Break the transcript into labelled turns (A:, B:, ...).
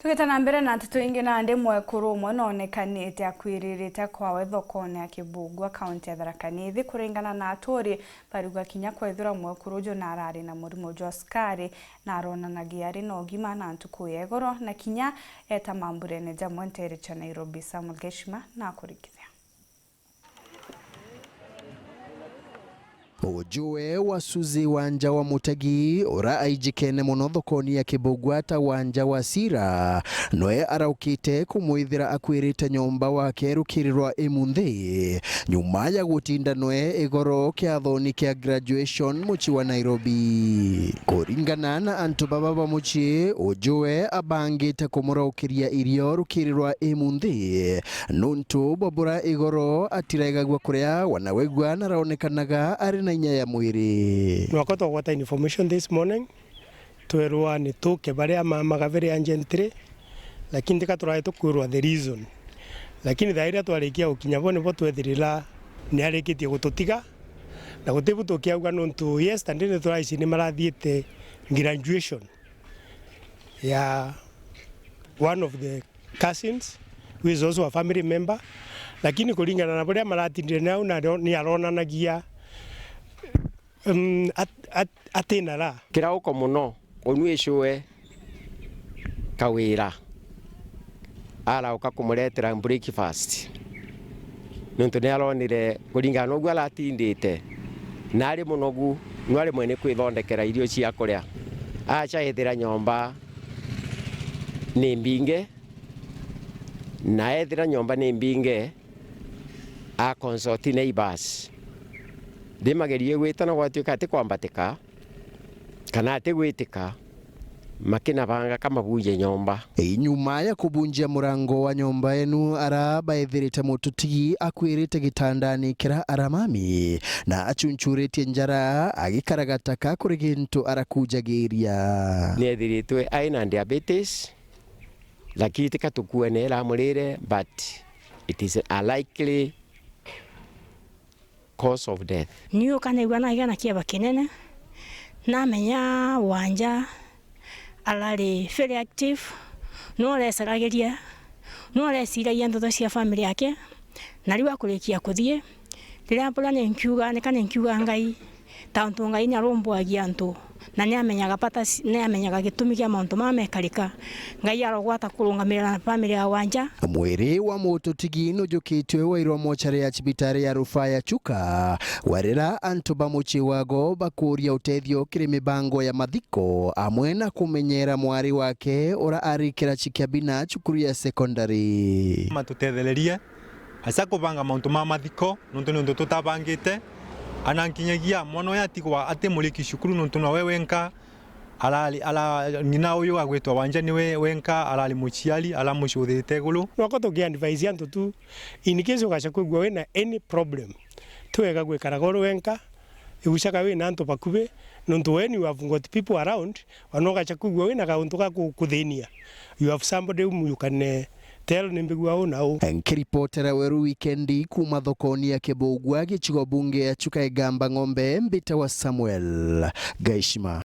A: Tugitana mbere na nteto ingi na ndi mwekuru umwe nonekanite akwiririte kwawe thokone ya Kibugua kaunti ya Tharaka Nithi kuringana na aturi barigwa kinya kwethura mwekuru jo narari na murimo jo skari na aronanagia ari na ugima na ntuku yegoro na kinya eta mamburene jamwe ntere cha Nairobi. Samuel Geshima na kurikithia
B: Ujue wasuzi wanja wa Mutegi ora aijikene muno thokoni ya Kibugua ta wanja wa Sira noe araukite kumuithira akwirite nyomba wake rukirirwa imunthi nyuma ya gutinda noe igoro kia thoni kia graduation muchi wa Nairobi. Kuringana na antu baba muchi ujue abangite kumuraukiria irio rukirirwa imunthi nuntu bobura igoro atiregagwa kuria wanawegwa na raonekanaga ari na ya mwiri.
C: Nwakota wata information this morning tuerwa ni tuke bare ama magaveri agentry lakini tikatura tukurwa the reason lakini thaira twarikia ukinya bone bo twethirira ni arekitie gututiga na gutibu tukiauga nontu yes ndine turaisi ni marathiete graduation ya one of the cousins who is also a family member lakini kulingana na bare maratindire nao na ni aronanagia atinara
D: kira uko muno onwishwe kawira ala ukakumletera breakfast nonto ne alonire kuringana ogwa latindite nari munogu nwari mwene kwithondekera irio cia kuria acha ethira nyomba ni mbinge na ethira nyomba ni mbinge a consult neighbors dimagerie gwitana gwatuika ati kwambatika kana ati gwitika makina banga kama buje nyomba
B: nyuma ya kubunjia murango wa nyomba enu araba ethirite mututi akwirite gitandani kira aramami na achunchurite njara agikaragataka kuri gintu arakujagiria
D: ni ethiritwe aina diabetes lakini tikatukuwe nera murire but it is a likely cause of death.
E: Niyo kanegwa na igana kiaba kinene na menya wanja alari very active no lesarageria no lesiragia ndoto cia family yake na riwa kurikia kuthie rira mbura ni nkiuga ni kana nkiuga ngai tauntu ngai ni arombwagia ntu na ni amenyaga pata ni amenyaga gitumi kia mauntu mamekarika ngai arogwata kurungamira na family ya wanja.
B: Mwiri wa Mututigi nujukitwe wairwa mochari ya chibitari ya rufaa ya Chuka warira antu bamuchi wago bakuria utethio kiri mibango ya mathiko amwe na kumenyera mwari wake ora arikira chikiabina cukuru ya secondary.
F: Matutethelerie asa kubanga mauntu ma mathiko nuntu tutabangite anankinyagia mwana yatigwa ate muliki shukuru nuntu na wewe nka ala nyina uyu agwetwa wanja niwe wenka alali muchiali ala mushuthite gulu
C: nwako gi advise antu tu in case ukachakugwa wena any problem tuwega gwekara goro wenka igushaka wena antu bakube nuntu when you have got people around wanoga chakugwa wena kauntu ka kuthenia you have somebody whom you can tell nimbigwa ona
B: Nkiripotera weru weekendi kuma thokoni ya Kibugua gichigo bunge ya Chuka Igamba Ng'ombe mbita wa Samuel Geshima.